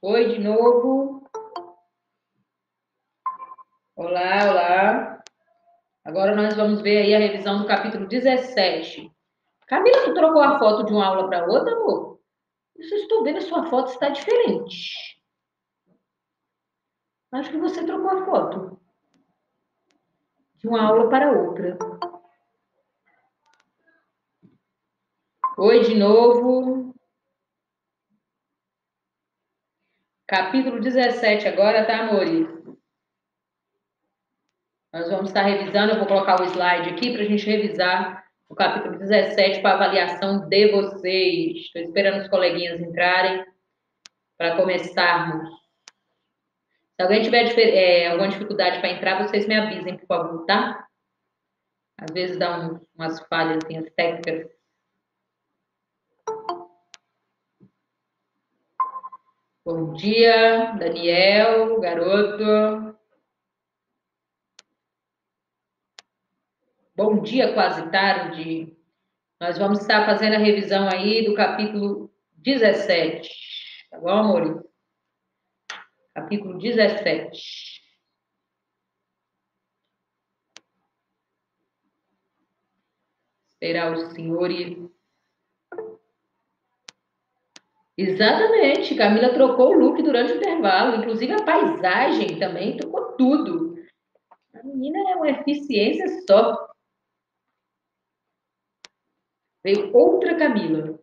Oi de novo. Olá, olá. Agora nós vamos ver aí a revisão do capítulo 17. Camila, tu trocou a foto de uma aula para outra, amor? Eu só estou vendo a sua foto está diferente. Acho que você trocou a foto de uma aula para outra. Oi de novo. Capítulo 17 agora, tá, amores? Nós vamos estar revisando, eu vou colocar o slide aqui para a gente revisar o capítulo 17 para avaliação de vocês. Estou esperando os coleguinhas entrarem para começarmos. Se alguém tiver alguma dificuldade para entrar, vocês me avisem, por favor, tá? Às vezes dá umas falhas técnicas. Bom dia, Daniel, garoto. Bom dia, quase tarde. Nós vamos estar fazendo a revisão aí do capítulo 17. Tá bom, amor? Capítulo 17. Esperar os senhores. Exatamente, Camila trocou o look durante o intervalo, inclusive a paisagem também, trocou tudo. A menina é uma eficiência só. Veio outra Camila.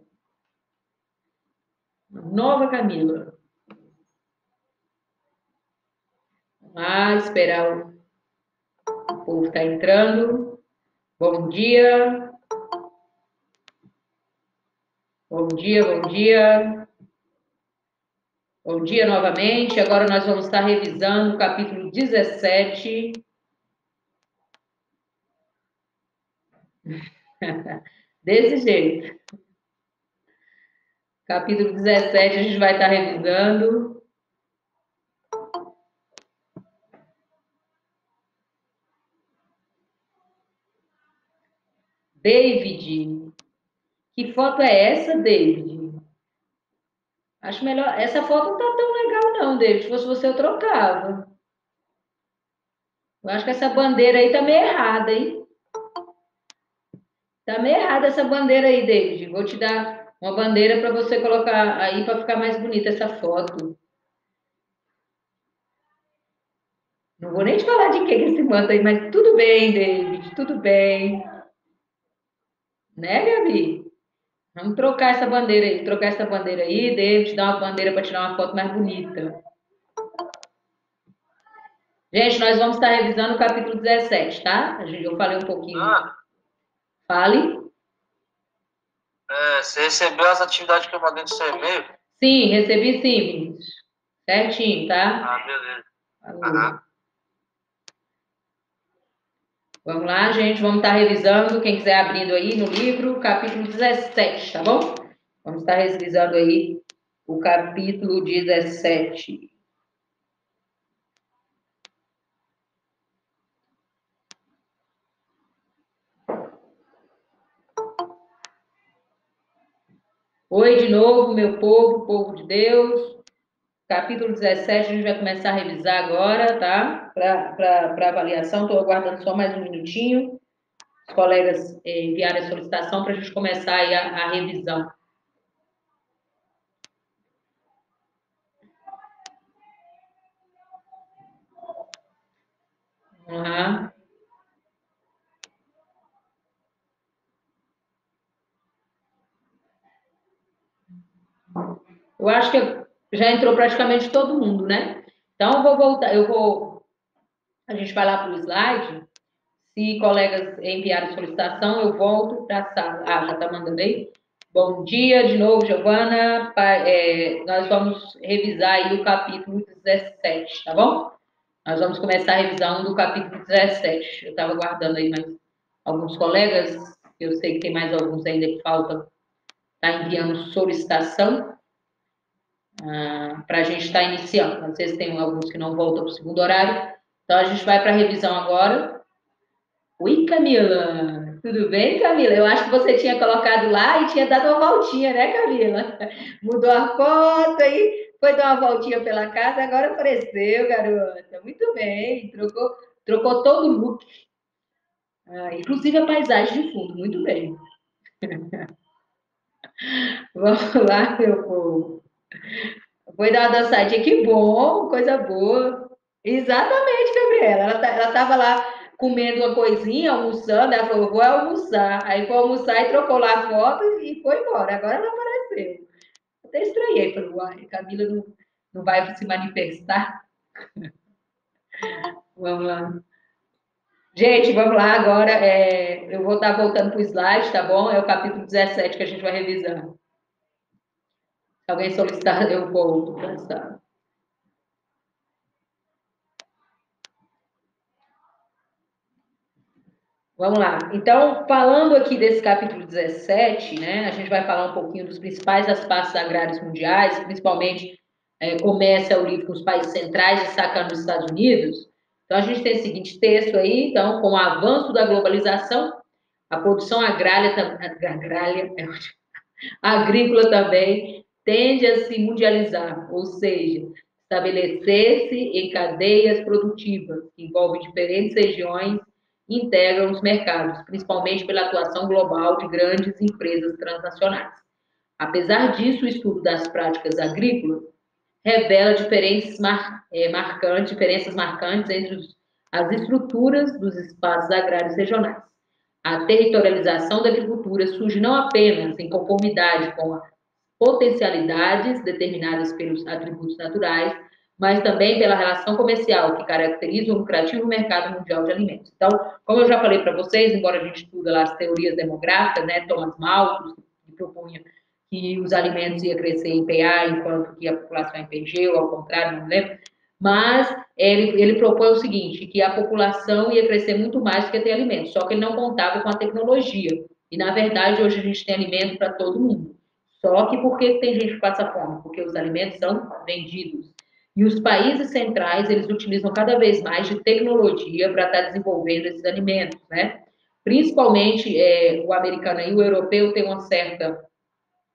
Nova Camila. Vamos lá, esperar o povo tá entrando. Bom dia. Bom dia, bom dia. Bom dia novamente. Agora nós vamos estar revisando o capítulo 17. Desse jeito. Capítulo 17 a gente vai estar revisando. David. Que foto é essa, David? Acho melhor. Essa foto não tá tão legal, não, David. Se fosse você, eu trocava. Eu acho que essa bandeira aí tá meio errada, hein? Tá meio errada essa bandeira aí, David. Vou te dar uma bandeira para você colocar aí para ficar mais bonita essa foto. Não vou nem te falar de que esse manto aí, mas tudo bem, David, tudo bem. Né, Gabi? Vamos trocar essa bandeira aí, trocar essa bandeira aí, David, dar uma bandeira para tirar uma foto mais bonita. Gente, nós vamos estar revisando o capítulo 17, tá? Eu falei um pouquinho. Fale. Você recebeu as atividades que eu mandei no seu e-mail? Sim, recebi sim, Vinícius. Certinho, tá? Beleza. Falou. Vamos lá, gente, vamos estar revisando. Quem quiser abrindo aí no livro, capítulo 17, tá bom? Vamos estar revisando aí o capítulo 17. Oi de novo, meu povo, povo de Deus. Capítulo 17, a gente vai começar a revisar agora, tá? Para avaliação, estou aguardando só mais um minutinho. Os colegas enviaram a solicitação para a gente começar aí a revisão. Uhum. Eu acho que já entrou praticamente todo mundo, né? Então, eu vou voltar, a gente vai lá para o slide. Se colegas enviarem solicitação, eu volto para a sala. Ah, já está mandando aí? Bom dia de novo, Giovana. Nós vamos revisar aí o capítulo 17, tá bom? Nós vamos começar a revisão do capítulo 17. Eu estava guardando aí mais alguns colegas, eu sei que tem mais alguns ainda que faltam, tá enviando solicitação para a gente estar iniciando. Às vezes tem alguns que não voltam para o segundo horário. Então a gente vai para a revisão agora. Oi, Camila. Tudo bem, Camila? Eu acho que você tinha colocado lá e tinha dado uma voltinha, né, Camila? Mudou a foto aí. Foi dar uma voltinha pela casa, agora apareceu, garota. Muito bem, trocou todo o look. Ah, inclusive a paisagem de fundo, muito bem. Vamos lá, meu povo. Foi dar uma dançadinha, que bom, coisa boa. Exatamente, Gabriela. Ela tava lá comendo uma coisinha, almoçando, ela falou, vou almoçar. Aí foi almoçar e trocou lá a foto e foi embora. Agora ela apareceu. Até estranhei, falei, uai, Camila não vai se manifestar. Vamos lá. Gente, vamos lá agora. Eu vou estar voltando para o slide, tá bom? É o capítulo 17 que a gente vai revisar. Se alguém solicitar, eu volto para essa. Vamos lá. Então, falando aqui desse capítulo 17, né, a gente vai falar um pouquinho dos principais aspectos agrários mundiais, principalmente começa o livro com os países centrais, destacando os Estados Unidos. Então, a gente tem o seguinte texto aí, então, com o avanço da globalização, a produção agrícola também tende a se mundializar, ou seja, estabelecer-se em cadeias produtivas que envolvem diferentes regiões e integram os mercados, principalmente pela atuação global de grandes empresas transnacionais. Apesar disso, o estudo das práticas agrícolas revela diferenças marcantes entre as estruturas dos espaços agrários regionais. A territorialização da agricultura surge não apenas em conformidade com as potencialidades determinadas pelos atributos naturais, mas também pela relação comercial que caracteriza o lucrativo mercado mundial de alimentos. Então, como eu já falei para vocês, embora a gente estude lá as teorias demográficas, né, Thomas Malthus, que propunha que os alimentos iam crescer em PA, enquanto que a população em PG, ou ao contrário, não lembro, mas ele propõe o seguinte, que a população ia crescer muito mais do que ter alimentos, só que ele não contava com a tecnologia. E, na verdade, hoje a gente tem alimento para todo mundo. Só que por que tem gente que passa fome? Porque os alimentos são vendidos. E os países centrais, eles utilizam cada vez mais de tecnologia para estar desenvolvendo esses alimentos, né? Principalmente o americano e o europeu têm uma certa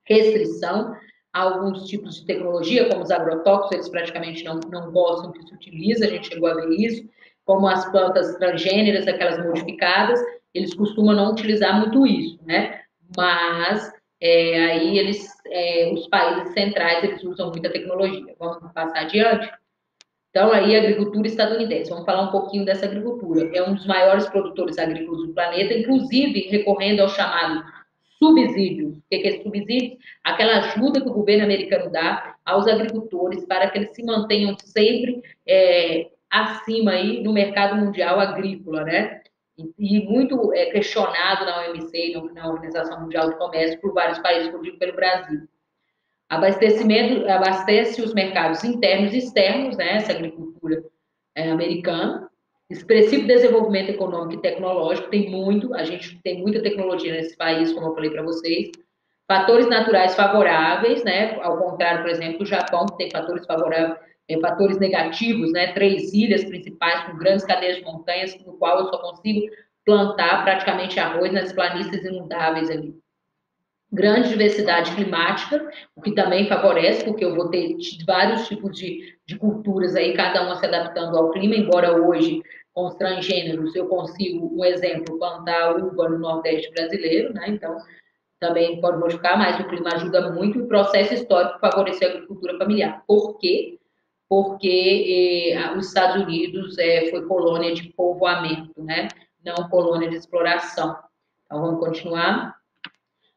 restrição a alguns tipos de tecnologia, como os agrotóxicos, eles praticamente não gostam que se utilize, a gente chegou a ver isso, como as plantas transgêneras, aquelas modificadas, eles costumam não utilizar muito isso, né? Mas aí os países centrais, eles usam muita tecnologia. Vamos passar adiante? Então, aí, a agricultura estadunidense. Vamos falar um pouquinho dessa agricultura. É um dos maiores produtores agrícolas do planeta, inclusive recorrendo ao chamado subsídios. O que é subsídio? Aquela ajuda que o governo americano dá aos agricultores para que eles se mantenham sempre acima aí no mercado mundial agrícola, né? E muito questionado na OMC, na Organização Mundial do Comércio, por vários países, por exemplo, pelo Brasil. Abastece os mercados internos e externos, né, essa agricultura americana. Expressivo desenvolvimento econômico e tecnológico, a gente tem muita tecnologia nesse país, como eu falei para vocês. Fatores naturais favoráveis, né, ao contrário, por exemplo, do Japão, que tem fatores favoráveis, fatores negativos, né, 3 ilhas principais com grandes cadeias de montanhas, no qual eu só consigo plantar praticamente arroz nas planícies inundáveis ali. Grande diversidade climática, o que também favorece, porque eu vou ter vários tipos de culturas aí, cada uma se adaptando ao clima, embora hoje, com os transgêneros, eu consigo, um exemplo, plantar uva no Nordeste brasileiro, né? Então, também pode modificar, mas o clima ajuda muito e o processo histórico favoreceu a agricultura familiar. Por quê? Porque os Estados Unidos foi colônia de povoamento, né? Não colônia de exploração. Então, vamos continuar.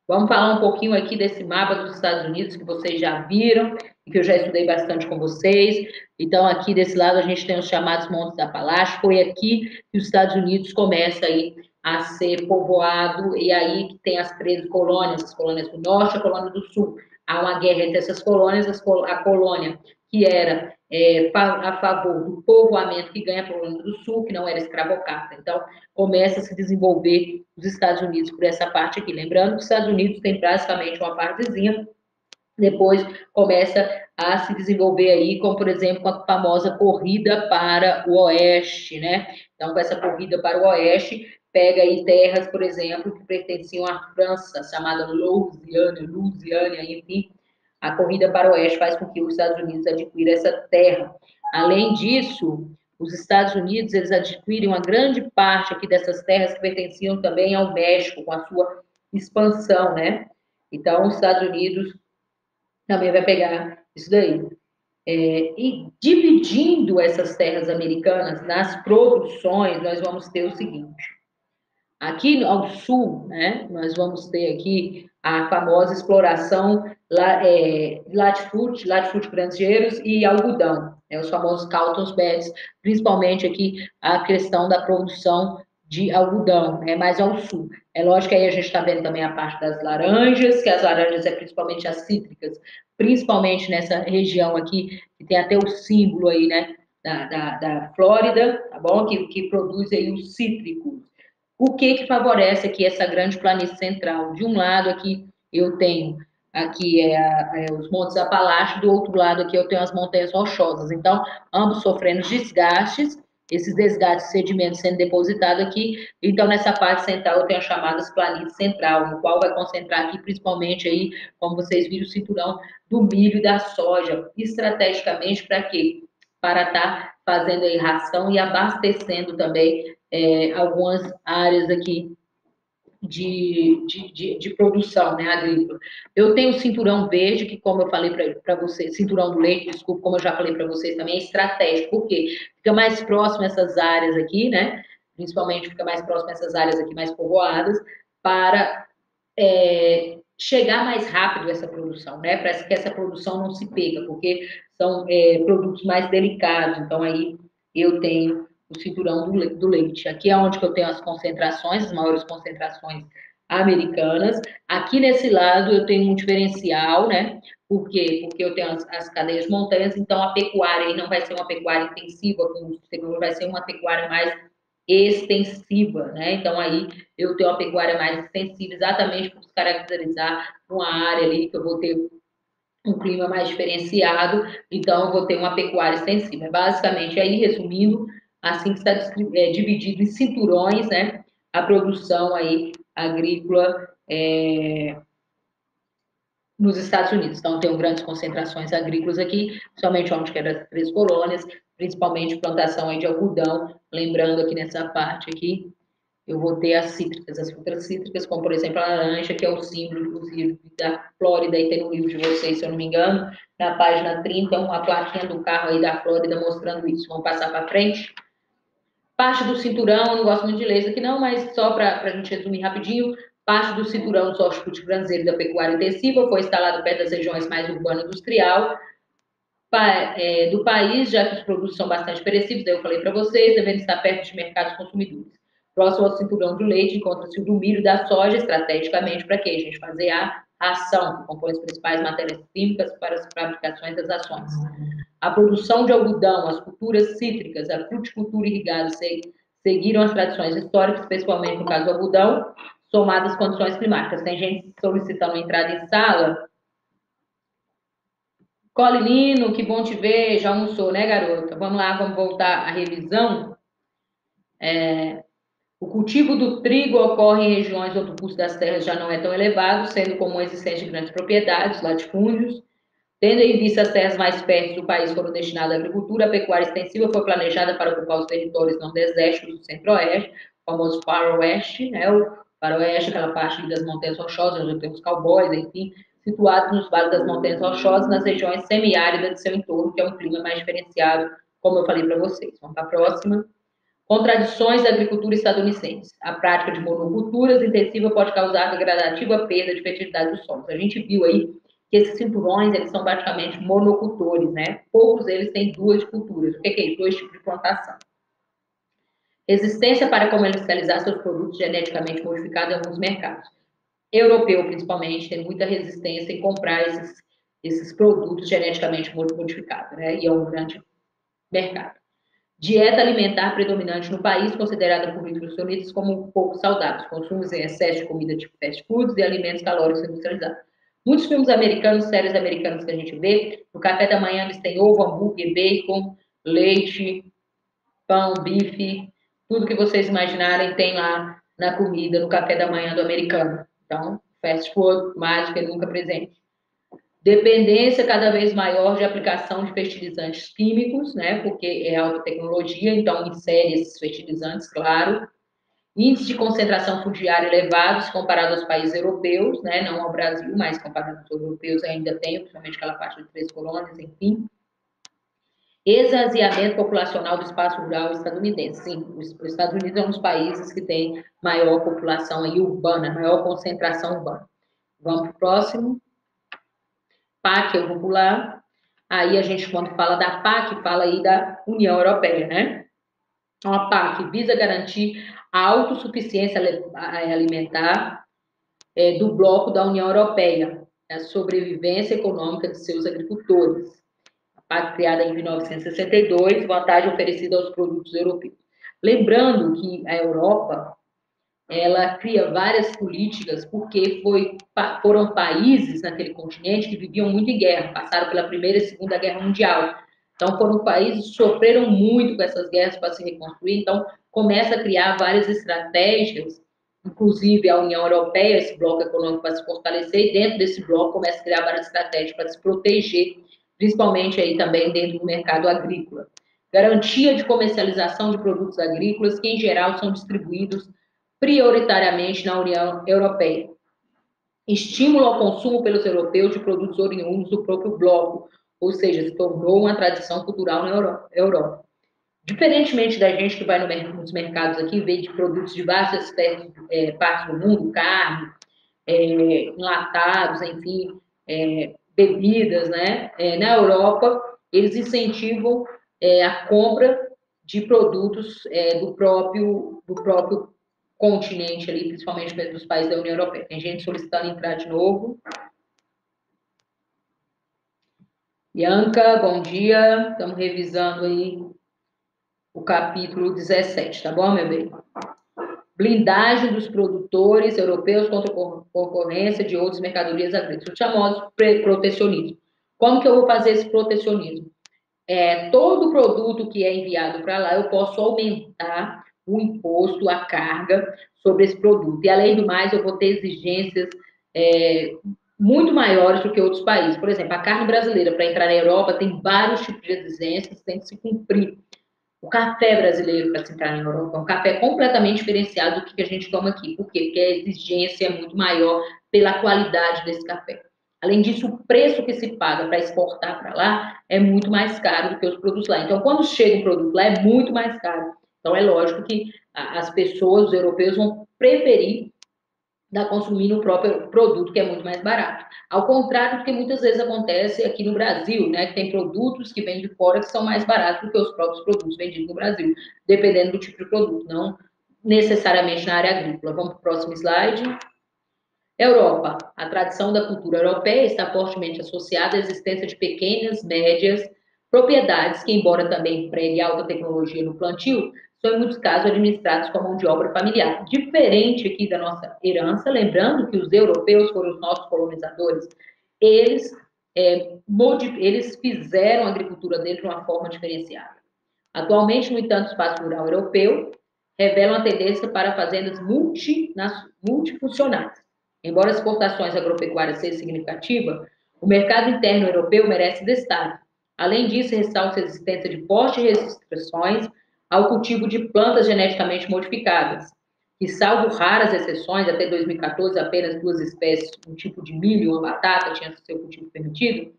Vamos falar um pouquinho aqui desse mapa dos Estados Unidos que vocês já viram e que eu já estudei bastante com vocês. Então, aqui desse lado a gente tem os chamados Montes Apalaches. Foi aqui que os Estados Unidos começa aí a ser povoado e aí que tem as 13 colônias, as colônias do norte e a colônia do sul. Há uma guerra entre essas colônias, a colônia que era a favor do povoamento que ganha a colônia do sul, que não era escravocrata. Então, começa a se desenvolver os Estados Unidos por essa parte aqui. Lembrando que os Estados Unidos tem basicamente uma partezinha, depois começa a se desenvolver aí, como por exemplo a famosa corrida para o oeste, né? Então, com essa corrida para o oeste, pega aí terras, por exemplo, que pertenciam à França, chamada Louisiana, enfim. a corrida para o oeste faz com que os Estados Unidos adquiram essa terra. Além disso, os Estados Unidos, eles adquirem uma grande parte aqui dessas terras que pertenciam também ao México, com a sua expansão, né? Então, os Estados Unidos também vai pegar isso daí. E dividindo essas terras americanas nas produções, nós vamos ter o seguinte: aqui ao sul, né, nós vamos ter aqui a famosa exploração latifúndio, granjeiros e algodão, né, os famosos cotton beds, principalmente aqui a questão da produção de algodão, né, mais ao sul. É lógico que aí a gente está vendo também a parte das laranjas, que as laranjas é principalmente as cítricas, principalmente nessa região aqui, que tem até o símbolo aí, né, da Flórida, tá bom? Que produz aí os cítricos. O que favorece aqui essa grande planície central? De um lado aqui eu tenho aqui os Montes Apalaches, do outro lado aqui eu tenho as montanhas rochosas. Então, ambos sofrendo desgastes, esses desgastes de sedimentos sendo depositados aqui. Então, nessa parte central eu tenho as chamadas planície central, no qual vai concentrar aqui principalmente aí, como vocês viram, o cinturão do milho e da soja. Estrategicamente para quê? Para estar fazendo aí ração e abastecendo também algumas áreas aqui de produção, né, agrícola. Eu tenho o cinturão verde, que como eu falei para vocês, cinturão do leite, desculpa, como eu já falei para vocês também, é estratégico, porque fica mais próximo a essas áreas aqui, né, principalmente fica mais próximo a essas áreas aqui mais povoadas, para chegar mais rápido essa produção, né, para que essa produção não se perca, porque são produtos mais delicados, então aí eu tenho o cinturão do leite. Aqui é onde que eu tenho as concentrações, as maiores concentrações americanas. Aqui nesse lado eu tenho um diferencial, né? Por quê? Porque eu tenho as cadeias de montanhas, então a pecuária aí não vai ser uma pecuária intensiva, vai ser uma pecuária mais extensiva, né? Então aí eu tenho uma pecuária mais extensiva, exatamente para caracterizar uma área ali que eu vou ter um clima mais diferenciado, então eu vou ter uma pecuária extensiva. Basicamente, aí, resumindo, assim que está dividido em cinturões, né, a produção aí agrícola nos Estados Unidos. Então, tem grandes concentrações agrícolas aqui, somente onde que as 3 colônias, principalmente plantação aí de algodão, lembrando aqui nessa parte aqui, eu vou ter as cítricas, as frutas cítricas, como por exemplo a laranja, que é o símbolo, inclusive, da Flórida, e tem no livro de vocês, se eu não me engano, na página 30, uma plaquinha do carro aí da Flórida mostrando isso. Vamos passar para frente. Parte do cinturão, eu não gosto muito de ler isso aqui não, mas só para a gente resumir rapidinho, parte do cinturão do hortifruti granzeiro da pecuária intensiva foi instalado perto das regiões mais urbana e industrial do país, já que os produtos são bastante perecíveis, daí eu falei para vocês, devendo estar perto de mercados consumidores. Próximo ao cinturão do leite, encontra-se o do milho e da soja, estrategicamente para quê? A gente fazer a ração, que compõe as principais matérias químicas para as fabricações das ações. A produção de algodão, as culturas cítricas, a fruticultura irrigada seguiram as tradições históricas, principalmente no caso do algodão, somadas às condições climáticas. Tem gente solicitando entrada em sala. Colinino, que bom te ver, já almoçou, né, garota? Vamos lá, vamos voltar à revisão. O cultivo do trigo ocorre em regiões onde o custo das terras já não é tão elevado, sendo comum a existência de grandes propriedades, latifúndios. Tendo em vista as terras mais férteis do país foram destinadas à agricultura, a pecuária extensiva foi planejada para ocupar os territórios não desérticos do centro-oeste, o famoso faroeste, né? O faroeste, aquela parte das montanhas rochosas, onde tem os cowboys, enfim, situados nos vales das montanhas rochosas, nas regiões semiáridas de seu entorno, que é um clima mais diferenciado, como eu falei para vocês. Vamos para a próxima. Contradições da agricultura estadunidense. A prática de monoculturas intensiva pode causar degradativa perda de fertilidade dos solos. A gente viu aí que esses cinturões, eles são praticamente monocultores, né? Poucos deles têm 2 culturas. O que é isso? 2 tipos de plantação. Resistência para comercializar seus produtos geneticamente modificados em alguns mercados. Europeu, principalmente, tem muita resistência em comprar esses produtos geneticamente modificados, né? E é um grande mercado. Dieta alimentar predominante no país, considerada por nutricionistas como pouco saudáveis. Consumos em excesso de comida tipo fast foods e alimentos calóricos industrializados. Muitos filmes americanos, séries americanas que a gente vê, no café da manhã eles têm ovo, hambúrguer, bacon, leite, pão, bife, tudo que vocês imaginarem tem lá na comida, no café da manhã do americano. Então, fast food, mais do que nunca presente. Dependência cada vez maior de aplicação de fertilizantes químicos, né? Porque é alta tecnologia, então insere esses fertilizantes, claro. Índice de concentração fundiária elevados comparado aos países europeus, né? Não ao Brasil, mas comparado aos europeus ainda tem, principalmente aquela parte de Três Colônias, enfim. Esvaziamento populacional do espaço rural estadunidense. Sim, os Estados Unidos é um dos países que tem maior população aí urbana, maior concentração urbana. Vamos para o próximo. PAC, eu vou pular. Aí a gente, quando fala da PAC, fala aí da União Europeia, né? Então, a PAC visa garantir a autossuficiência alimentar do bloco da União Europeia, a sobrevivência econômica de seus agricultores. A PAC, criada em 1962, vantagem oferecida aos produtos europeus. Lembrando que a Europa, ela cria várias políticas porque foram países naquele continente que viviam muito em guerra, passaram pela Primeira e Segunda Guerra Mundial. Então, foram países que sofreram muito com essas guerras para se reconstruir. Então, começa a criar várias estratégias, inclusive a União Europeia, esse bloco econômico para se fortalecer, e dentro desse bloco começa a criar várias estratégias para se proteger, principalmente aí também dentro do mercado agrícola. Garantia de comercialização de produtos agrícolas que, em geral, são distribuídos prioritariamente na União Europeia. Estímulo ao consumo pelos europeus de produtos oriundos do próprio bloco, ou seja, se tornou uma tradição cultural na Europa. Diferentemente da gente que vai nos mercados aqui, vê de produtos de várias partes do mundo, carne, enlatados, enfim, bebidas, né? Na Europa, eles incentivam a compra de produtos do próprio continente ali, principalmente dos países da União Europeia. Tem gente solicitando entrar de novo. Bianca, bom dia. Estamos revisando aí o capítulo 17, tá bom, meu bem? Blindagem dos produtores europeus contra a concorrência de outras mercadorias agrícolas, o chamado protecionismo. Como que eu vou fazer esse protecionismo? Todo produto que é enviado para lá, eu posso aumentar o imposto, a carga sobre esse produto. E, além do mais, eu vou ter exigências muito maiores do que outros países. Por exemplo, a carne brasileira, para entrar na Europa, tem vários tipos de exigências que tem que se cumprir. O café brasileiro, para se entrar na Europa, é um café completamente diferenciado do que a gente toma aqui. Por quê? Porque a exigência é muito maior pela qualidade desse café. Além disso, o preço que se paga para exportar para lá é muito mais caro do que os produtos lá. Então, quando chega um produto lá, é muito mais caro. Então, é lógico que as pessoas, os europeus, vão preferir consumir o próprio produto, que é muito mais barato. Ao contrário do que muitas vezes acontece aqui no Brasil, né? Que tem produtos que vêm de fora que são mais baratos do que os próprios produtos vendidos no Brasil, dependendo do tipo de produto, não necessariamente na área agrícola. Vamos para o próximo slide. Europa. A tradição da cultura europeia está fortemente associada à existência de pequenas, médias propriedades que, embora também empreguem alta tecnologia no plantio, são em muitos casos administrados com mão de obra familiar. Diferente aqui da nossa herança, lembrando que os europeus foram os nossos colonizadores, eles fizeram a agricultura deles de uma forma diferenciada. Atualmente, no entanto, o espaço rural europeu revela uma tendência para fazendas multifuncionais. Embora as exportações agropecuárias sejam significativas, o mercado interno europeu merece destaque. Além disso, ressalta a existência de fortes restrições ao cultivo de plantas geneticamente modificadas, que, salvo raras exceções, até 2014 apenas 2 espécies, um tipo de milho e uma batata tinham seu cultivo permitido,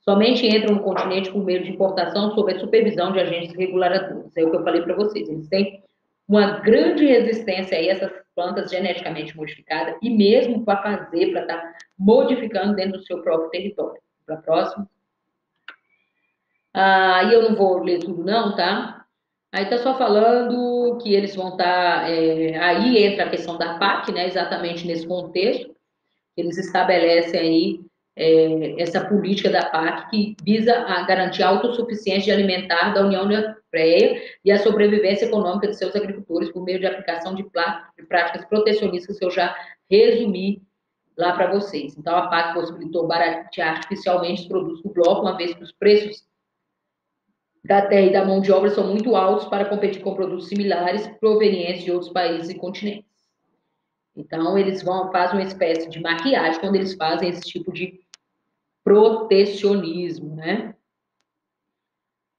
somente entram no continente por meio de importação sob a supervisão de agentes reguladores. É o que eu falei para vocês, eles têm uma grande resistência a essas plantas geneticamente modificadas e mesmo para estar modificando dentro do seu próprio território. Para a próxima. Aí eu não vou ler tudo não, tá? Aí está só falando que eles vão estar... aí entra a questão da PAC, né? Exatamente nesse contexto. Eles estabelecem aí essa política da PAC que visa a garantir a autossuficiência alimentar da União Europeia e a sobrevivência econômica de seus agricultores por meio de aplicação de práticas protecionistas que eu já resumi lá para vocês. Então, a PAC possibilitou baratear artificialmente os produtos do bloco, uma vez que os preços da terra e da mão de obra são muito altos para competir com produtos similares provenientes de outros países e continentes. Então, eles fazem uma espécie de maquiagem quando eles fazem esse tipo de protecionismo, né?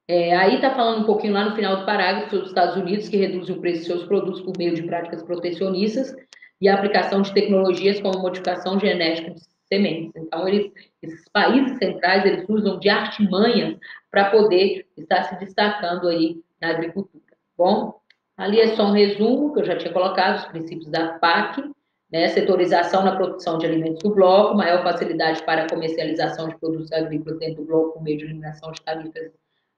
Aí está falando um pouquinho lá no final do parágrafo sobre os Estados Unidos, que reduzem o preço de seus produtos por meio de práticas protecionistas e a aplicação de tecnologias como modificação genética de sementes. Então, esses países centrais, eles usam de artimanhas para poder estar se destacando aí na agricultura. Bom, ali é só um resumo que eu já tinha colocado, os princípios da PAC, né? Setorização na produção de alimentos do bloco, maior facilidade para a comercialização de produtos agrícolas dentro do bloco por meio de eliminação de tarifas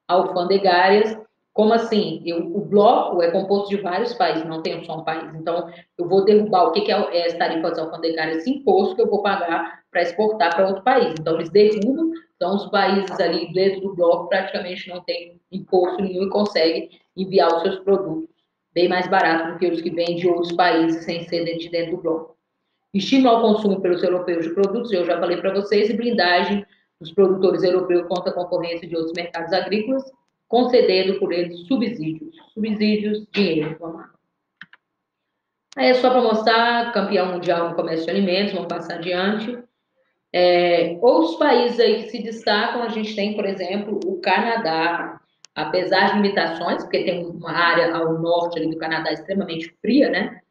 alfandegárias. Como assim? O bloco é composto de vários países, não tem só um país. Então, eu vou derrubar o que é as tarifas alfandegárias, esse imposto que eu vou pagar para exportar para outro país. Então, eles derrubam, então os países ali dentro do bloco praticamente não têm imposto nenhum e conseguem enviar os seus produtos bem mais barato do que os que vêm de outros países sem ser dentro do bloco. Estímulo ao consumo pelos europeus de produtos, eu já falei para vocês, e blindagem dos produtores europeus contra a concorrência de outros mercados agrícolas, concedendo por eles subsídios, dinheiro. Vamos lá. Aí é só para mostrar, campeão mundial no comércio de alimentos, vamos passar adiante. Outros países aí que se destacam, a gente tem, por exemplo, o Canadá, apesar de limitações, porque tem uma área ao norte ali do Canadá extremamente fria, né?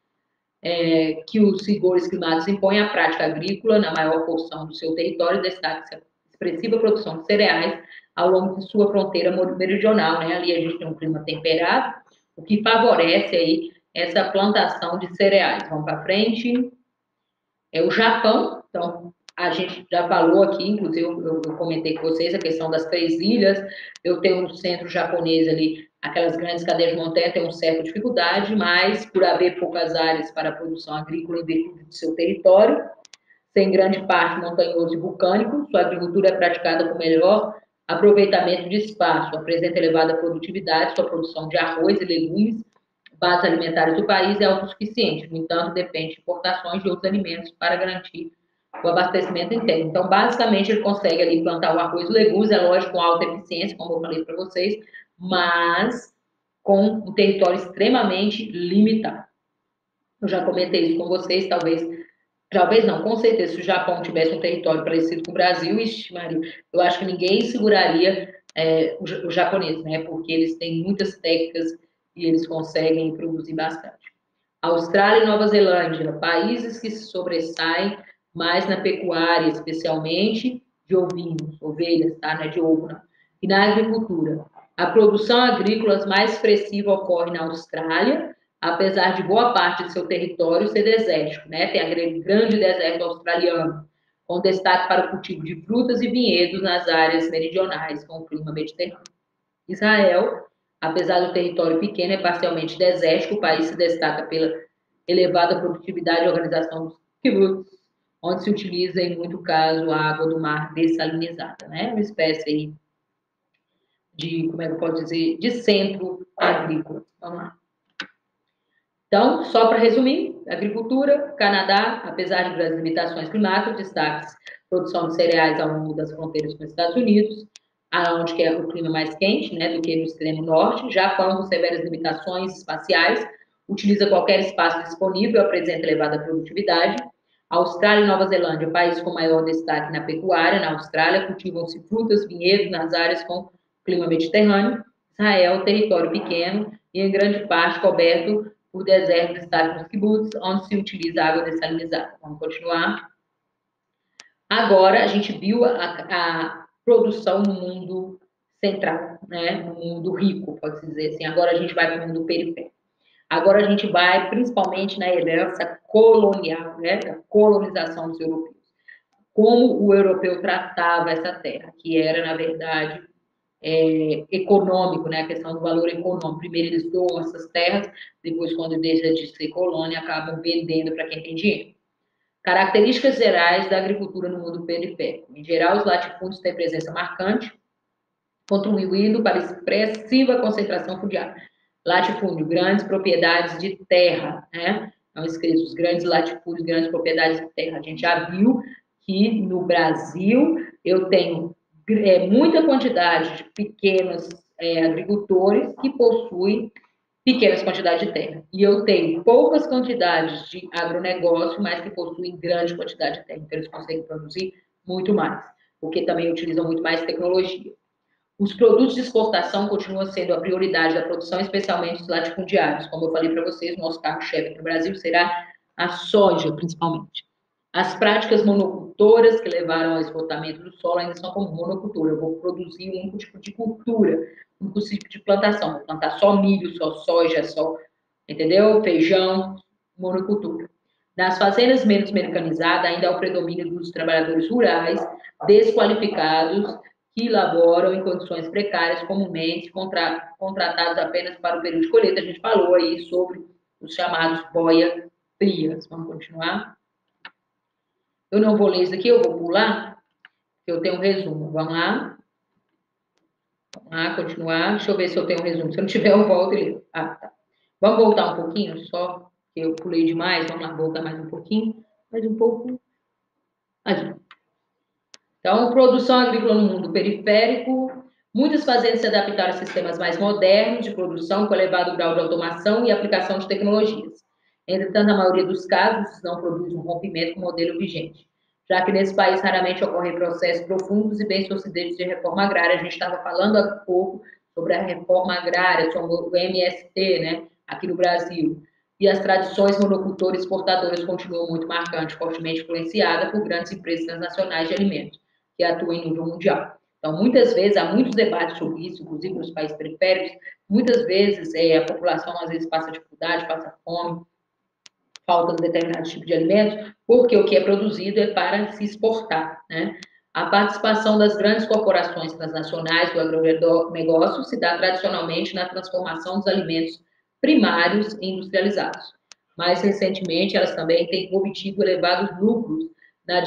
Que os rigores climáticos impõem à prática agrícola na maior porção do seu território, destaca-se a expressiva produção de cereais ao longo de sua fronteira meridional, né? Ali a gente tem um clima temperado, o que favorece aí essa plantação de cereais. Vamos para frente. O Japão, então, a gente já falou aqui, inclusive eu comentei com vocês a questão das 3 ilhas, eu tenho um centro japonês ali, aquelas grandes cadeias de montanha têm uma certa dificuldade, mas por haver poucas áreas para a produção agrícola em virtude de seu território, sem grande parte montanhoso e vulcânico, sua agricultura é praticada com melhor aproveitamento de espaço, apresenta elevada produtividade, sua produção de arroz e legumes, bases alimentares do país é autossuficiente, no entanto, depende de importações de outros alimentos para garantir o abastecimento interno. Então, basicamente, ele consegue ali plantar o arroz e legumes, é lógico, com alta eficiência, como eu falei para vocês, mas com um território extremamente limitado. Eu já comentei isso com vocês, talvez não, com certeza, se o Japão tivesse um território parecido com o Brasil, Maria, eu acho que ninguém seguraria o japonês, né? Porque eles têm muitas técnicas e eles conseguem produzir bastante. Austrália e Nova Zelândia, países que se sobressaem mais na pecuária, especialmente de ovinos, ovelhas, tá? Não é de ovo, não. E na agricultura. A produção agrícola mais expressiva ocorre na Austrália, apesar de boa parte de seu território ser desértico, né? Tem aquele grande deserto australiano, com destaque para o cultivo de frutas e vinhedos nas áreas meridionais, com o clima mediterrâneo. Israel, apesar do território pequeno, é parcialmente desértico, o país se destaca pela elevada produtividade e organização dos kibbutz, onde se utiliza, em muito caso, a água do mar dessalinizada, né? Uma espécie aí de, como é que eu posso dizer, de centro agrícola. Vamos lá. Então, só para resumir, agricultura, Canadá, apesar de grandes limitações climáticas, destaques produção de cereais ao longo das fronteiras com os Estados Unidos, aonde que é o clima mais quente, né, do que no extremo norte. Japão, com severas limitações espaciais, utiliza qualquer espaço disponível, apresenta elevada produtividade. Austrália e Nova Zelândia, país com maior destaque na pecuária. Na Austrália, cultivam-se frutas, vinhedos nas áreas com clima mediterrâneo. Israel, território pequeno e em grande parte coberto por deserto, destaque nos kibbutz, onde se utiliza água dessalinizada. Vamos continuar. Agora, a gente viu a produção no mundo central, né? No mundo rico, pode-se dizer assim. Agora a gente vai para o mundo periférico. Agora a gente vai principalmente na herança colonial, né? Da colonização dos europeus. Como o europeu tratava essa terra, que era, na verdade, econômico, né? A questão do valor econômico. Primeiro eles doam essas terras, depois, quando deixa de ser colônia, acabam vendendo para quem tem dinheiro. Características gerais da agricultura no mundo periférico. Em geral, os latifúndios têm presença marcante, contribuindo para a expressiva concentração fundiária. Latifúndio, grandes propriedades de terra, né? Estão escritos os grandes latifúndios, grandes propriedades de terra. A gente já viu que no Brasil eu tenho muita quantidade de pequenos agricultores que possuem pequenas quantidades de terra. E eu tenho poucas quantidades de agronegócio, mas que possuem grande quantidade de terra. Então, eles conseguem produzir muito mais. porque também utilizam muito mais tecnologia. Os produtos de exportação continuam sendo a prioridade da produção, especialmente os latifundiários. Como eu falei para vocês, nosso carro-chefe no Brasil será a soja, principalmente. As práticas monocultoras que levaram ao esgotamento do solo ainda são como monocultura. Eu vou produzir um único tipo de cultura, um único tipo de plantação. Vou plantar só milho, só soja, só, entendeu? Feijão, monocultura. Nas fazendas menos mecanizadas, ainda há o predomínio dos trabalhadores rurais, desqualificados, que laboram em condições precárias, comumente contratados apenas para o período de colheita. A gente falou aí sobre os chamados boia-frias. Vamos continuar? Eu não vou ler isso aqui, eu vou pular, porque eu tenho um resumo. Vamos lá? Vamos lá, continuar. Deixa eu ver se eu tenho um resumo. Se eu não tiver, eu volto e leio. Ah, tá. Vamos voltar um pouquinho, só que eu pulei demais. Vamos lá, voltar mais um pouquinho. Mais um pouco. Mais um. Então, produção agrícola no mundo periférico. Muitas fazendas se adaptaram a sistemas mais modernos de produção com elevado grau de automação e aplicação de tecnologias. Entretanto, na maioria dos casos, não produz um rompimento com o modelo vigente, já que nesse país raramente ocorrem processos profundos e bem-sucedidos de reforma agrária. A gente estava falando há pouco sobre a reforma agrária, sobre o MST, né, aqui no Brasil. E as tradições monocultoras e exportadoras continuam muito marcantes, fortemente influenciadas por grandes empresas transnacionais de alimentos, que atuam em nível mundial. Então, muitas vezes, há muitos debates sobre isso, inclusive nos países periféricos, muitas vezes a população às vezes passa dificuldade, passa fome, falta de determinados tipos de alimentos, porque o que é produzido é para se exportar, né? A participação das grandes corporações transnacionais do agronegócio se dá tradicionalmente na transformação dos alimentos primários e industrializados. Mais recentemente, elas também têm obtido elevados lucros na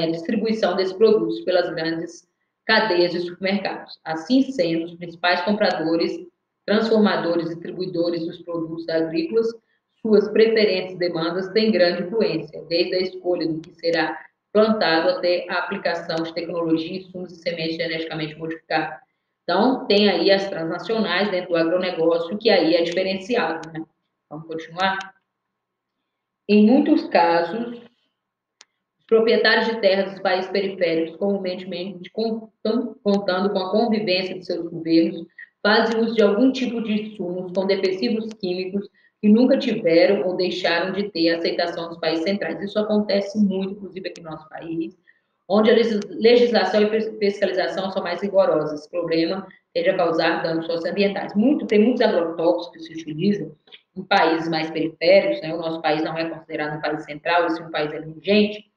distribuição desses produtos pelas grandes cadeias de supermercados. Assim sendo, os principais compradores, transformadores e distribuidores dos produtos agrícolas, suas preferentes demandas têm grande influência, desde a escolha do que será plantado até a aplicação de tecnologia, insumos e sementes geneticamente modificados. Então, tem aí as transnacionais dentro do agronegócio, que aí é diferenciado, né? Vamos continuar? Em muitos casos, os proprietários de terras dos países periféricos, comumente contando com a convivência de seus governos, fazem uso de algum tipo de insumos com defensivos químicos que nunca tiveram ou deixaram de ter a aceitação dos países centrais. Isso acontece muito, inclusive aqui no nosso país, onde a legislação e fiscalização são mais rigorosas. Esse problema tende a causar danos socioambientais. Tem muitos agrotóxicos que se utilizam em países mais periféricos, né? O nosso país não é considerado um país central, esse é um país emergente,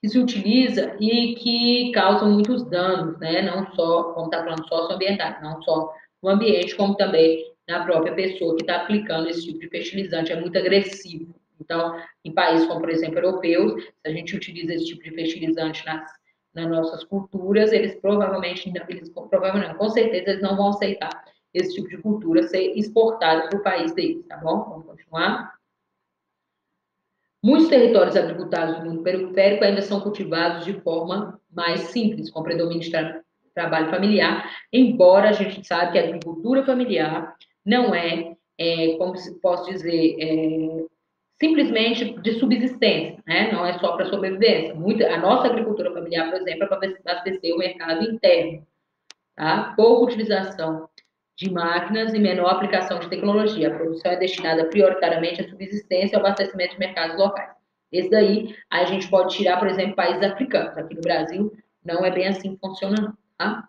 que se utiliza e que causam muitos danos, né? Não só, como está falando, socioambientais, não só no ambiente, como também na própria pessoa que está aplicando esse tipo de fertilizante. É muito agressivo. Então, em países como, por exemplo, europeus, se a gente utiliza esse tipo de fertilizante nas nossas culturas, eles provavelmente, com certeza, eles não vão aceitar esse tipo de cultura ser exportado para o país deles, tá bom? Vamos continuar. Muitos territórios agricultados do mundo periférico ainda são cultivados de forma mais simples, com predomínio de trabalho familiar, embora a gente sabe que a agricultura familiar não como se posso dizer, simplesmente de subsistência, né? Não é só para sobrevivência. A nossa agricultura familiar, por exemplo, é para abastecer o mercado interno, tá? Pouca utilização de máquinas e menor aplicação de tecnologia. A produção é destinada prioritariamente à subsistência e ao abastecimento de mercados locais. Esse daí, a gente pode tirar, por exemplo, países africanos. Aqui no Brasil, não é bem assim que funciona, tá?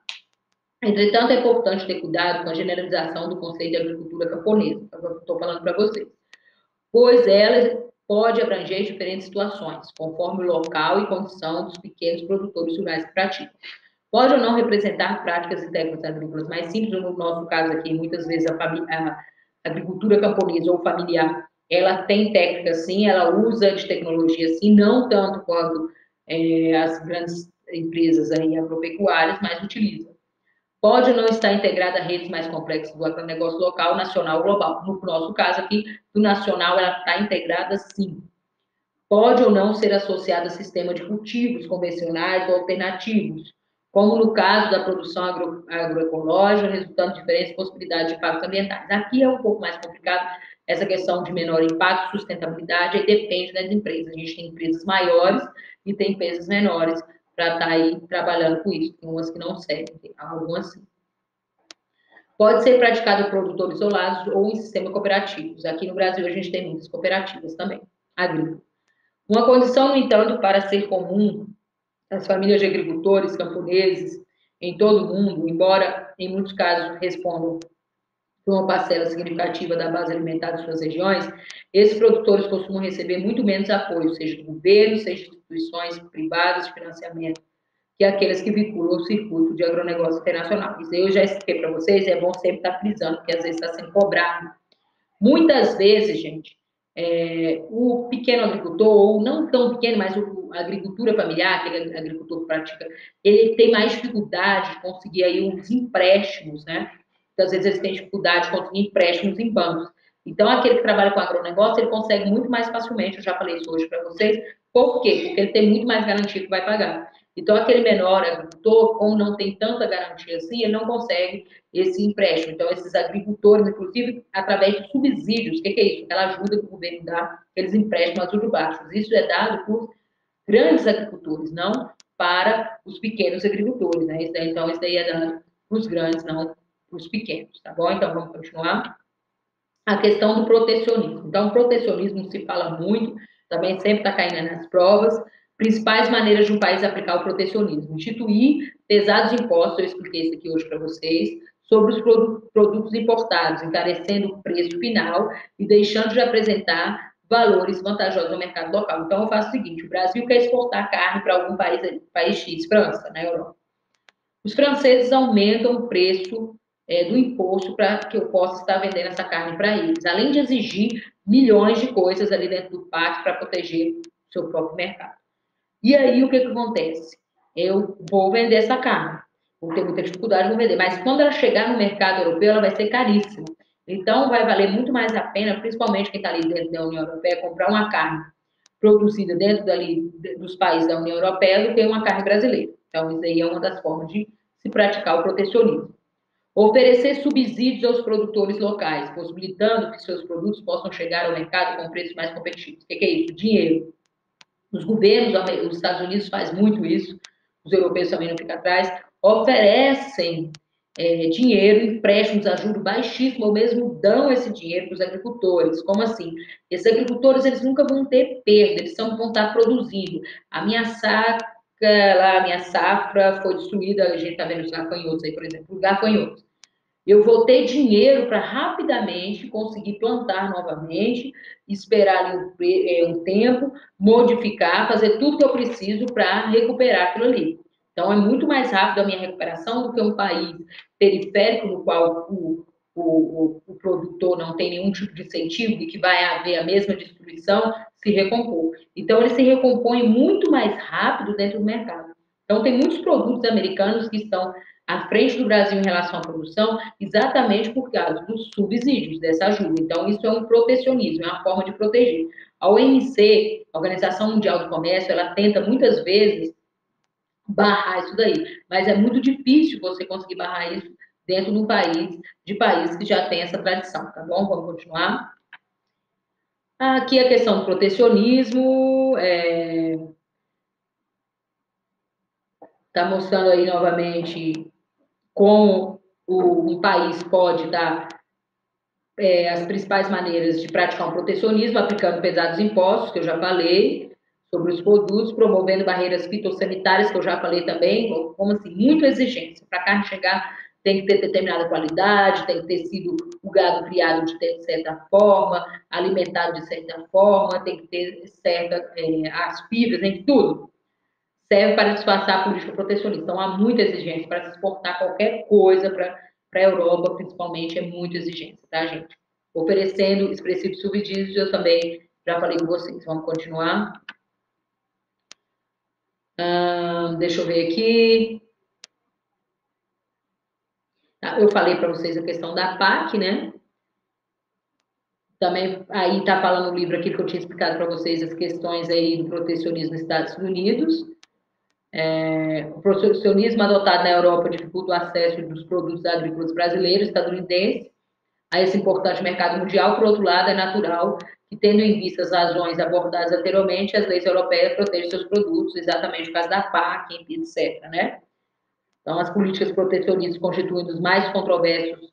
Entretanto, é importante ter cuidado com a generalização do conceito de agricultura camponesa, que eu estou falando para vocês, pois ela pode abranger diferentes situações, conforme o local e condição dos pequenos produtores rurais que praticam. Pode ou não representar práticas e técnicas agrícolas mais simples, no nosso caso aqui, muitas vezes a agricultura camponesa ou familiar, ela tem técnica sim, ela usa de tecnologia sim, não tanto quanto as grandes empresas aí agropecuárias, mas utiliza. Pode ou não estar integrada a redes mais complexas do agronegócio local, nacional ou global. No nosso caso aqui, do nacional, ela está integrada sim. Pode ou não ser associada a sistema de cultivos convencionais ou alternativos, como no caso da produção agroecológica, resultando de diferentes possibilidades de impactos ambientais. Aqui é um pouco mais complicado essa questão de menor impacto, sustentabilidade, aí depende das empresas. A gente tem empresas maiores e tem empresas menores, para estar aí trabalhando com isso. Tem umas que não servem, tem algumas sim. Pode ser praticado por produtores isolados ou em sistema cooperativos. Aqui no Brasil a gente tem muitas cooperativas também, agrícolas. Uma condição, no entanto, para ser comum às famílias de agricultores, camponeses, em todo o mundo, embora em muitos casos respondam por uma parcela significativa da base alimentar de suas regiões, esses produtores costumam receber muito menos apoio, seja do governo, seja de instituições privadas de financiamento, que aqueles que vinculam o circuito de agronegócio internacional. Isso eu já expliquei para vocês, é bom sempre estar frisando, porque às vezes está sendo cobrado. Muitas vezes, gente, o pequeno agricultor, ou não tão pequeno, mas a agricultura familiar, aquele agricultor que pratica, ele tem mais dificuldade de conseguir aí uns empréstimos, né? Então, às vezes eles têm dificuldade de conseguir empréstimos em bancos. Então, aquele que trabalha com agronegócio, ele consegue muito mais facilmente, eu já falei isso hoje para vocês. Por quê? Porque ele tem muito mais garantia que vai pagar. Então, aquele menor agricultor, como não tem tanta garantia assim, ele não consegue esse empréstimo. Então, esses agricultores, inclusive, através de subsídios, o que é isso? Aquela ajuda que o governo dá, eles emprestam a juros baixos. Isso é dado por grandes agricultores, não para os pequenos agricultores, né? Então, isso daí é dado para os grandes, não para os pequenos, tá bom? Então, vamos continuar. A questão do protecionismo. Então, o protecionismo se fala muito, também sempre está caindo nas provas. Principais maneiras de um país aplicar o protecionismo: instituir pesados impostos, eu expliquei isso aqui hoje para vocês, sobre os produtos importados, encarecendo o preço final e deixando de apresentar valores vantajosos no mercado local. Então, eu faço o seguinte: o Brasil quer exportar carne para algum país X, França, na Europa. Os franceses aumentam o preço do imposto para que eu possa estar vendendo essa carne para eles, além de exigir milhões de coisas ali dentro do pátio para proteger o seu próprio mercado. E aí, o que acontece? Eu vou vender essa carne, vou ter muita dificuldade de vender, mas quando ela chegar no mercado europeu, ela vai ser caríssima. Então, vai valer muito mais a pena, principalmente quem está ali dentro da União Europeia, comprar uma carne produzida dentro dos países da União Europeia do que uma carne brasileira. Então, isso aí é uma das formas de se praticar o protecionismo. Oferecer subsídios aos produtores locais, possibilitando que seus produtos possam chegar ao mercado com preços mais competitivos. O que é isso? Dinheiro. Os governos, os Estados Unidos faz muito isso, os europeus também não ficam atrás, oferecem dinheiro, empréstimos a juros baixíssimos, ou mesmo dão esse dinheiro para os agricultores. Como assim? Esses agricultores, eles nunca vão ter perda, eles vão estar produzindo. A minha safra foi destruída, a gente está vendo os gafanhotos aí, por exemplo, os gafanhotos. Eu vou ter dinheiro para rapidamente conseguir plantar novamente, esperar ali um tempo, modificar, fazer tudo que eu preciso para recuperar aquilo ali. Então, é muito mais rápido a minha recuperação do que um país periférico, no qual o produtor não tem nenhum tipo de incentivo e que vai haver a mesma destruição, se recompor. Então, ele se recompõe muito mais rápido dentro do mercado. Então, tem muitos produtos americanos que estão à frente do Brasil em relação à produção, exatamente por causa dos subsídios, dessa ajuda. Então, isso é um protecionismo, é uma forma de proteger. A OMC, a Organização Mundial do Comércio, ela tenta muitas vezes barrar isso daí, mas é muito difícil você conseguir barrar isso dentro de país que já tem essa tradição, tá bom? Vamos continuar. Aqui a questão do protecionismo, está mostrando aí novamente como um país pode dar as principais maneiras de praticar um protecionismo, aplicando pesados impostos, que eu já falei, sobre os produtos, promovendo barreiras fitossanitárias, que eu já falei também, como assim, muita exigência. Para a carne chegar, tem que ter determinada qualidade, tem que ter sido o gado criado de certa forma, alimentado de certa forma, tem que ter as fibras, tem tudo. Serve para disfarçar a política protecionista. Então, há muita exigência para se exportar qualquer coisa para a Europa, principalmente, é muita exigência, tá, gente? Oferecendo expressivos subsídios, eu também já falei com vocês. Vamos continuar. Deixa eu ver aqui. Eu falei para vocês a questão da PAC, né? Também aí está falando o livro aqui que eu tinha explicado para vocês as questões aí do protecionismo nos Estados Unidos. O protecionismo adotado na Europa dificulta o acesso dos produtos agrícolas brasileiros, estadunidenses, a esse importante mercado mundial. Por outro lado, é natural que, tendo em vista as razões abordadas anteriormente, as leis europeias protejam seus produtos, exatamente por causa da PAC, etc., né? Então, as políticas protecionistas constituem um dos mais controversos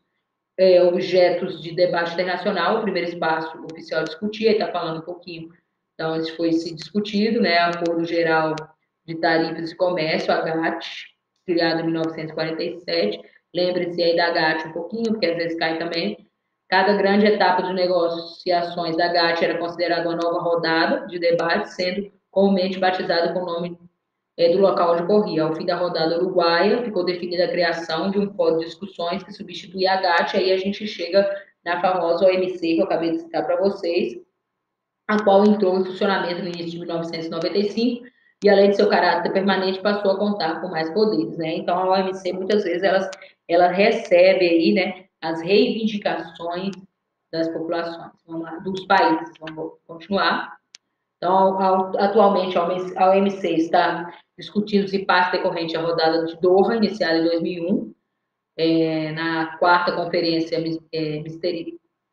objetos de debate internacional. O primeiro espaço oficial discutir, aí está falando um pouquinho, então, isso foi se discutido, né? Acordo Geral de Tarifas e Comércio, a GATT, criado em 1947. Lembre-se aí da GATT um pouquinho, porque às vezes cai também. Cada grande etapa de negociações da GATT era considerada uma nova rodada de debate, sendo comumente batizada com o nome do local onde ocorria. Ao fim da rodada uruguaia, ficou definida a criação de um fórum de discussões que substituía a GATT, aí a gente chega na famosa OMC, que eu acabei de citar para vocês, a qual entrou em funcionamento no início de 1995, e além de seu caráter permanente, passou a contar com mais poderes, né? Então, a OMC, muitas vezes, ela recebe aí, né, as reivindicações das populações, vamos lá, dos países. Vamos continuar. Então, atualmente, a OMC está discutindo os impactos decorrentes da rodada de Doha, iniciada em 2001, na quarta conferência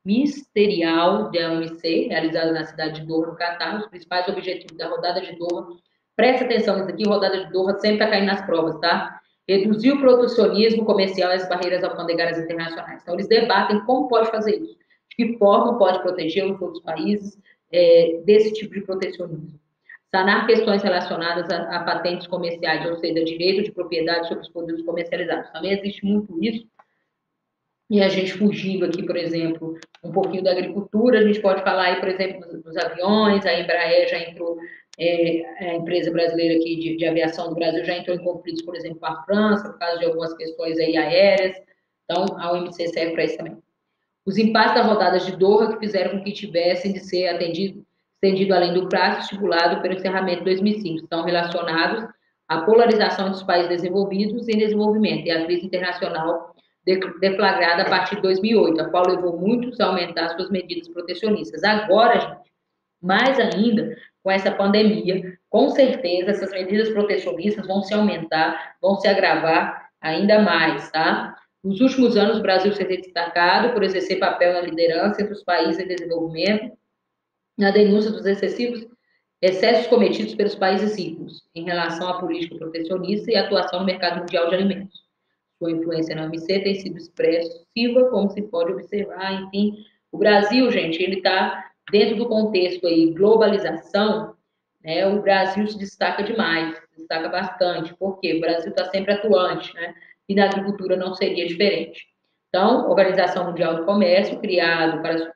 ministerial da OMC, realizada na cidade de Doha, no Catar. Os principais objetivos da rodada de Doha, presta atenção nisso aqui, rodada de Doha sempre está caindo nas provas, tá? Reduzir o protecionismo comercial e as barreiras alfandegárias internacionais. Então, eles debatem como pode fazer isso, de que forma pode proteger os outros países desse tipo de protecionismo. Sanar questões relacionadas a patentes comerciais, ou seja, direito de propriedade sobre os produtos comercializados. Também existe muito isso. E a gente fugindo aqui, por exemplo, um pouquinho da agricultura, a gente pode falar aí, por exemplo, dos aviões. A Embraer já entrou, a empresa brasileira aqui de aviação do Brasil já entrou em conflitos, por exemplo, com a França, por causa de algumas questões aí aéreas. Então, a OMC serve para isso também. Os impasses das rodadas de Doha que fizeram com que tivessem de ser estendido além do prazo estipulado pelo encerramento de 2005, estão relacionados à polarização dos países desenvolvidos e em desenvolvimento e à crise internacional deflagrada a partir de 2008, a qual levou muitos a aumentar suas medidas protecionistas. Agora, gente, mais ainda, com essa pandemia, com certeza essas medidas protecionistas vão se aumentar, vão se agravar ainda mais, tá? Nos últimos anos, o Brasil se tem destacado por exercer papel na liderança entre os países em desenvolvimento, na denúncia dos excessos cometidos pelos países ricos em relação à política protecionista e atuação no mercado mundial de alimentos. Sua influência na OMC tem sido expressiva, como se pode observar. Enfim, o Brasil, gente, ele está dentro do contexto aí globalização, né? O Brasil se destaca demais, se destaca bastante, porque o Brasil está sempre atuante, né? E na agricultura não seria diferente. Então, Organização Mundial do Comércio, criado para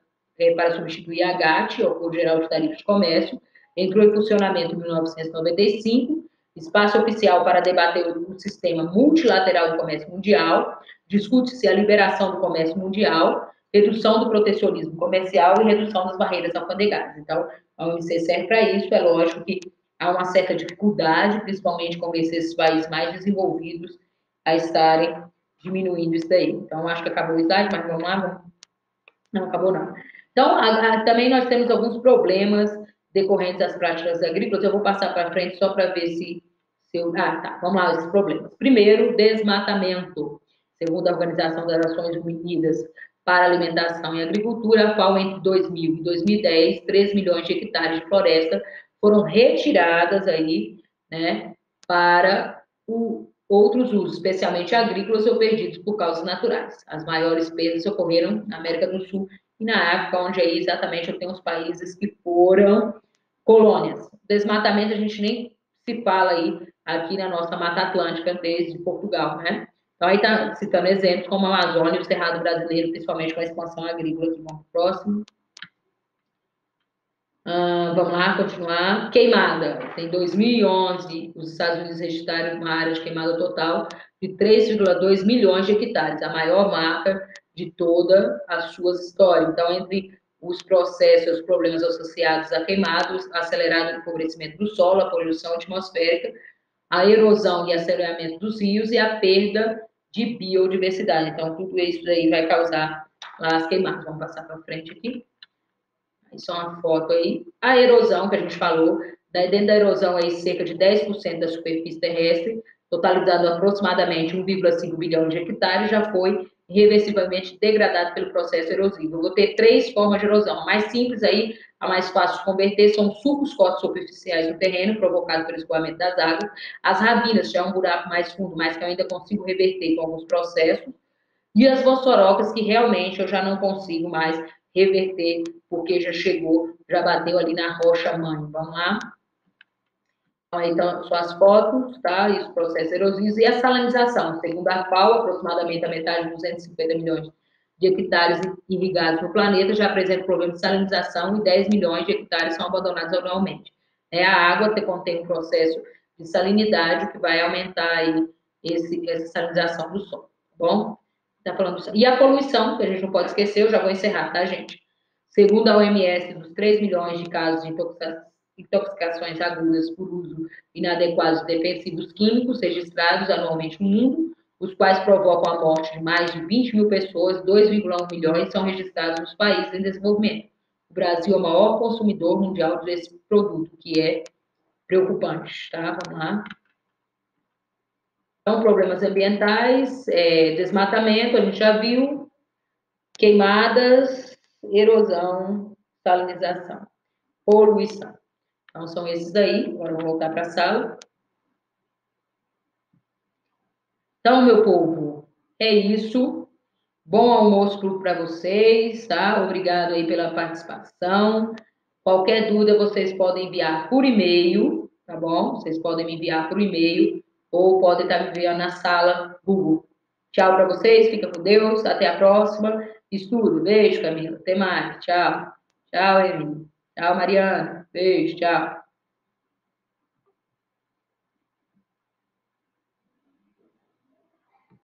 substituir a GATT, o Acordo Geral de Tarifas de Comércio, entrou em funcionamento em 1995, espaço oficial para debater o sistema multilateral do comércio mundial, discute-se a liberação do comércio mundial, redução do protecionismo comercial e redução das barreiras alfandegárias. Então, a OMC serve para isso. É lógico que há uma certa dificuldade, principalmente convencer esses países mais desenvolvidos a estarem diminuindo isso daí. Então, acho que acabou o slide, mas vamos lá. Não acabou não. Então, também nós temos alguns problemas decorrentes das práticas agrícolas. Eu vou passar para frente só para ver se eu... Ah, tá. Vamos lá, esses problemas. Primeiro, desmatamento. Segundo a Organização das Nações Unidas para Alimentação e Agricultura, a qual entre 2000 e 2010, 3 milhões de hectares de floresta foram retiradas aí, né, para outros usos, especialmente agrícolas, ou perdidos por causas naturais. As maiores perdas ocorreram na América do Sul e na África, onde aí exatamente eu tenho os países que foram colônias. Desmatamento a gente nem se fala aí aqui na nossa Mata Atlântica, desde Portugal, né? Então aí está citando exemplos como a Amazônia e o Cerrado brasileiro, principalmente com a expansão agrícola. Aqui, vamos próximo. Vamos lá, continuar. Queimada. Em 2011, os Estados Unidos registraram uma área de queimada total de 3,2 milhões de hectares, a maior marca de toda as suas histórias. Então, entre os processos, os problemas associados a queimados, acelerado empobrecimento do solo, a poluição atmosférica, a erosão e aceleramento dos rios e a perda de biodiversidade. Então, tudo isso aí vai causar lá as queimadas. Vamos passar para frente aqui. Isso é uma foto aí. A erosão, que a gente falou, dentro da erosão aí, cerca de 10% da superfície terrestre, totalizando aproximadamente 1,5 bilhão de hectares, já foi irreversivelmente degradado pelo processo erosivo. Eu vou ter 3 formas de erosão. A mais simples aí, a mais fácil de converter, são os sulcos cortes superficiais do terreno, provocados pelo escoamento das águas. As rabinas, já é um buraco mais fundo, mas que eu ainda consigo reverter com alguns processos. E as vossorocas, que realmente eu já não consigo mais reverter, porque já chegou, já bateu ali na rocha mãe. Vamos lá? Então, são as fotos, tá? E os processos erosivos e a salinização, segundo a FAO, aproximadamente a metade de 250 milhões de hectares irrigados no planeta já apresentam problema de salinização e 10 milhões de hectares são abandonados anualmente. A água contém um processo de salinidade que vai aumentar aí essa salinização do solo, tá bom? Tá falando e a poluição, que a gente não pode esquecer, eu já vou encerrar, tá, gente? Segundo a OMS, dos 3 milhões de casos de intoxicações agudas por uso inadequado de defensivos químicos registrados anualmente no mundo, os quais provocam a morte de mais de 20 mil pessoas, 2,1 milhões são registrados nos países em desenvolvimento. O Brasil é o maior consumidor mundial desse produto, que é preocupante, tá? Vamos lá. Então, problemas ambientais, desmatamento, a gente já viu, queimadas, erosão, salinização, poluição. Então, são esses aí. Agora eu vou voltar para a sala. Então, meu povo, é isso. Bom almoço para vocês, tá? Obrigado aí pela participação. Qualquer dúvida, vocês podem enviar por e-mail, tá bom? Vocês podem me enviar por e-mail ou podem estar me enviando na sala Google. Tchau para vocês, fica com Deus. Até a próxima. Estudo. Beijo, Camila. Até mais. Tchau. Tchau, Emília. Tchau, Mariana. Beijo, tchau.